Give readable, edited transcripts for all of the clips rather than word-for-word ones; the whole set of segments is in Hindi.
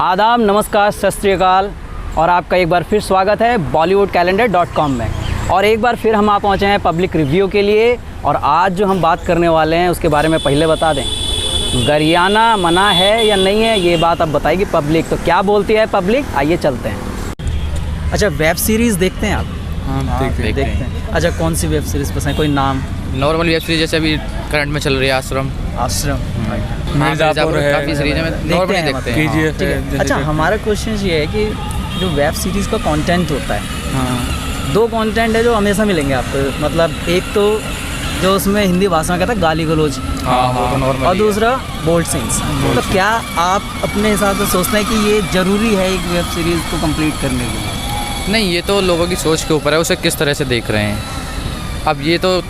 आदाब, नमस्कार, सत श्री अकाल और आपका एक बार फिर स्वागत है bollywoodcalendar.com में। और एक बार फिर हम आ पहुँचे हैं पब्लिक रिव्यू के लिए। और आज जो हम बात करने वाले हैं उसके बारे में पहले बता दें, गरियाना मना है या नहीं है ये बात अब बताएगी पब्लिक। तो क्या बोलती है पब्लिक, आइए चलते हैं। अच्छा, वेब सीरीज़ देखते हैं आप? हाँ, देखते हैं। अच्छा, कौन सी वेब सीरीज़ पसंद है? कोई नाम? नॉर्मल वेब सीरीज जैसे अभी करंट में चल रही है आश्रम। मिर्ज़ापुर है, काफ़ी सीरीज में नॉर्मली देखते हैं। ठीक है। अच्छा, हमारा क्वेश्चन ये है कि जो वेब सीरीज़ का कंटेंट होता है, दो कंटेंट है जो हमेशा मिलेंगे आपको। मतलब एक तो जो उसमें हिंदी भाषा में कहता है गाली गलौज, और दूसरा बोल्ड सीन्स। तो क्या आप अपने हिसाब से सोचते हैं कि ये ज़रूरी है एक वेब सीरीज़ को कंप्लीट करने के लिए? नहीं, ये तो लोगों की सोच के ऊपर है, उसे किस तरह से देख रहे हैं। अब ये तो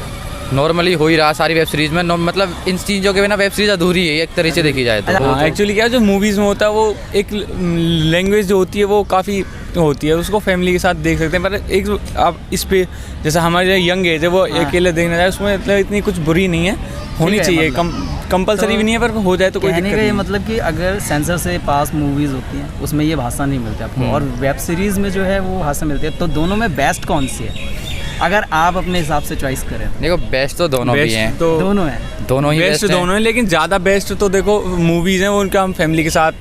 नॉर्मली हो ही रहा सारी वेब सीरीज़ में। मतलब इन चीज़ों के बिना वेब सीरीज़ अधूरी है एक तरह से देखी जाए तो। एक्चुअली क्या है, जो मूवीज़ में होता है वो एक लैंग्वेज जो होती है वो काफ़ी होती है, उसको फैमिली के साथ देख सकते हैं। पर एक आप इस पे जैसे हमारे यंग एज है वो अकेले देखना चाहे, उसमें मतलब इतनी कुछ बुरी नहीं है, होनी चाहिए। कंपलसरी भी नहीं है, पर हो जाए तो कोई दिक्कत नहीं। मतलब कि अगर सेंसर से पास मूवीज़ होती हैं उसमें ये भाषा नहीं मिलती आपको, और वेब सीरीज़ में जो है वो भाषा मिलती है। तो दोनों में बेस्ट कौन सी है अगर आप अपने हिसाब से चॉइस करें? देखो, बेस्ट तो दोनों भी हैं। तो दोनों हैं, दोनों ही बेस्ट दोनों हैं, लेकिन ज़्यादा बेस्ट तो देखो मूवीज़ हैं वो उनका हम फैमिली के साथ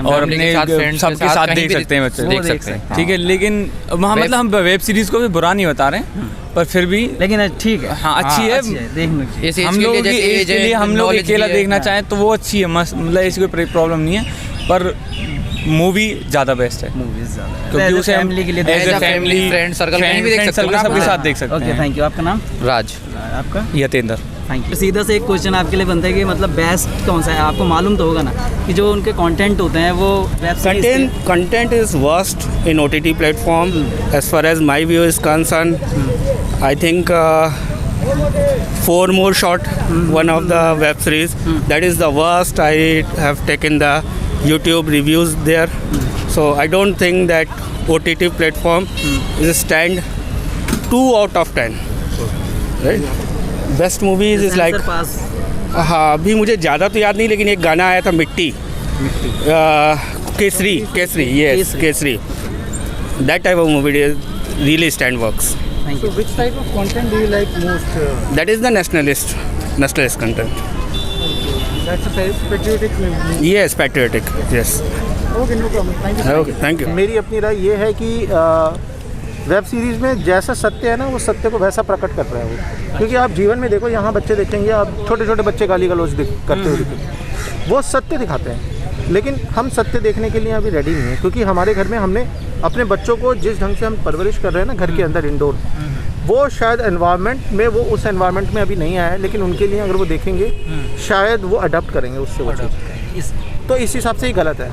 और अपने सबके साथ देख सकते हैं, बच्चे देख सकते हैं। ठीक है, लेकिन वहाँ मतलब हम वेब सीरीज़ को भी बुरा नहीं बता रहे हैं, पर फिर भी लेकिन ठीक है। हाँ, अच्छी है देखने की। हम लोग के लिए हम लोग अकेला देखना चाहें तो वो अच्छी है, मस्त, मतलब ऐसी कोई प्रॉब्लम नहीं है। पर मूवी ज़्यादा बेस्ट है, क्योंकि उसे फैमिली के लिए फैमिली फ्रेंड सर्कल कहीं भी देख सकते हैं, सबके साथ देख सकते हैं। Okay, thank you. आपका नाम? राज। आपका? यतेंद्र। Thank you. सीधा से एक क्वेश्चन आपके लिए बनता है कि मतलब बेस्ट कौन सा है? आपको मालूम तो होगा ना कि जो उनके कंटेंट होते हैं वो content is worst in OTT platform. As far as my view is concerned, I think 4 more shot one of the web series that is the worst. I have taken the YouTube reviews there, so I don't think that OTT platform is stand 2 out of 10. Right? Best movies is like हाँ, अभी मुझे ज़्यादा तो याद नहीं, लेकिन एक गाना आया था मिट्टी, Kesari, yes, Kesari. That type of movie really stand works. Thank you. So which type of content do you like most? That is the nationalist content. That's a patriotic movie. Yes, patriotic. Yes. Okay, no problem. Thank you. Okay, thank you. मेरी अपनी राय ये है कि वेब सीरीज़ में जैसा सत्य है ना, वो सत्य को वैसा प्रकट कर रहा है वो। क्योंकि आप जीवन में देखो, यहाँ बच्चे देखेंगे, आप छोटे छोटे बच्चे गाली गलौज करते हुए दिखेंगे, वो सत्य दिखाते हैं। लेकिन हम सत्य देखने के लिए अभी रेडी नहीं है, क्योंकि हमारे घर में हमने अपने बच्चों को जिस ढंग से हम परवरिश कर रहे हैं ना घर के अंदर इंडोर, वो शायद एनवायरनमेंट में वो उस एनवायरनमेंट में अभी नहीं आया है। लेकिन उनके लिए अगर वो देखेंगे शायद वो अडॉप्ट करेंगे उससे वो चीज़। तो इस हिसाब से ही गलत है।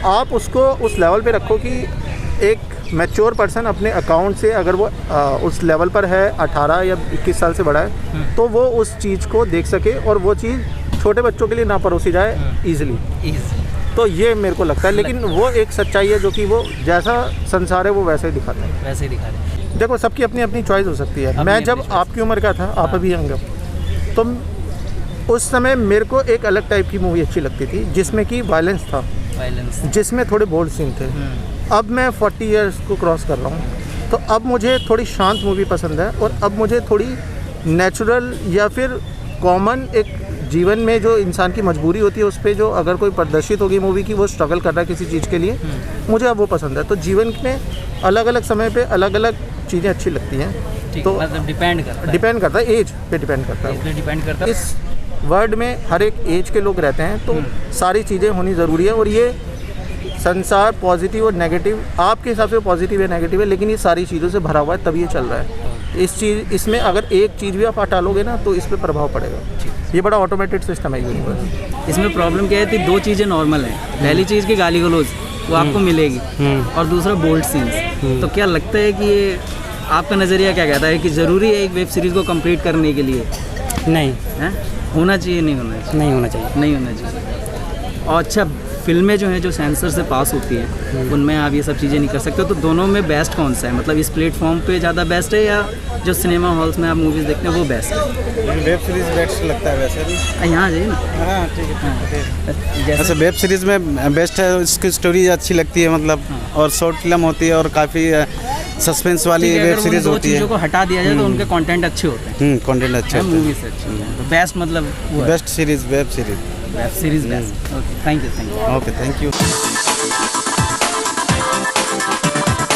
आप उसको उस लेवल पे रखो कि एक मैच्योर पर्सन अपने अकाउंट से अगर वो उस लेवल पर है, 18 या 21 साल से बड़ा है, तो वो उस चीज़ को देख सके और वो चीज़ छोटे बच्चों के लिए ना परोसी जाए ईजिली। तो ये मेरे को लगता है। लेकिन वो एक सच्चाई है जो कि वो जैसा संसार है वो वैसे ही दिखाता है। वैसे ही दिखा रहे हैं। देखो, सबकी अपनी अपनी चॉइस हो सकती है। मैं जब आपकी उम्र का था, आप अभी यंग हो, तो उस समय मेरे को एक अलग टाइप की मूवी अच्छी लगती थी जिसमें कि वायलेंस था, जिसमें थोड़े बोल्ड सीन थे। अब मैं 40 इयर्स को क्रॉस कर रहा हूँ, तो अब मुझे थोड़ी शांत मूवी पसंद है। और अब मुझे थोड़ी नेचुरल या फिर कॉमन एक जीवन में जो इंसान की मजबूरी होती है उस पर जो अगर कोई प्रदर्शित होगी मूवी की, वो स्ट्रगल कर रहा है किसी चीज़ के लिए, मुझे अब वो पसंद है। तो जीवन में अलग अलग समय पे अलग अलग चीज़ें अच्छी लगती हैं। तो मतलब डिपेंड करता है, एज पे डिपेंड करता है। इस वर्ल्ड में हर एक एज के लोग रहते हैं, तो सारी चीज़ें होनी ज़रूरी है। और ये संसार पॉजिटिव और नेगेटिव, आपके हिसाब से पॉजिटिव है नेगेटिव है, लेकिन ये सारी चीज़ों से भरा हुआ है, तभी ये चल रहा है। इसमें अगर एक चीज़ भी आप हटा लोगे ना तो इस पर प्रभाव पड़ेगा। ये बड़ा ऑटोमेटेड सिस्टम है यूनिवर्स। इसमें प्रॉब्लम क्या है कि दो चीज़ें नॉर्मल हैं। पहली चीज़ की गाली गलौज वो आपको मिलेगी, और दूसरा बोल्ड सीन्स। तो क्या लगता है कि ये आपका नज़रिया क्या कहता है कि ज़रूरी है एक वेब सीरीज़ को कंप्लीट करने के लिए? नहीं है, होना चाहिए नहीं होना चाहिए? नहीं होना चाहिए। नहीं होना चाहिए। और अच्छा, फिल्में जो हैं जो सेंसर से पास होती हैं उनमें आप ये सब चीज़ें नहीं कर सकते, तो दोनों में बेस्ट कौन सा है? मतलब इस प्लेटफॉर्म पे ज़्यादा बेस्ट है या जो सिनेमा हॉल्स में आप मूवीज़ देखते हैं वो बेस्ट है? वेब सीरीज़ बेस्ट लगता है वैसे भी। यहाँ आ जाइए ना। हाँ ठीक है। जैसे वैसे वेब सीरीज़ में बेस्ट है, इसकी स्टोरी अच्छी लगती है मतलब, और शॉर्ट फिल्म होती है और काफ़ी सस्पेंस वाली ठीक है, वेब अगर उन सीरीज़ दो होती है। चीज़ों को हटा दिया जाए तो उनके कंटेंट अच्छे होते हैं, कंटेंट अच्छा होता मूवी से अच्छी है। तो बेस्ट मतलब वो है। Best series web series. Web series best. Okay, thank you. Okay, thank you.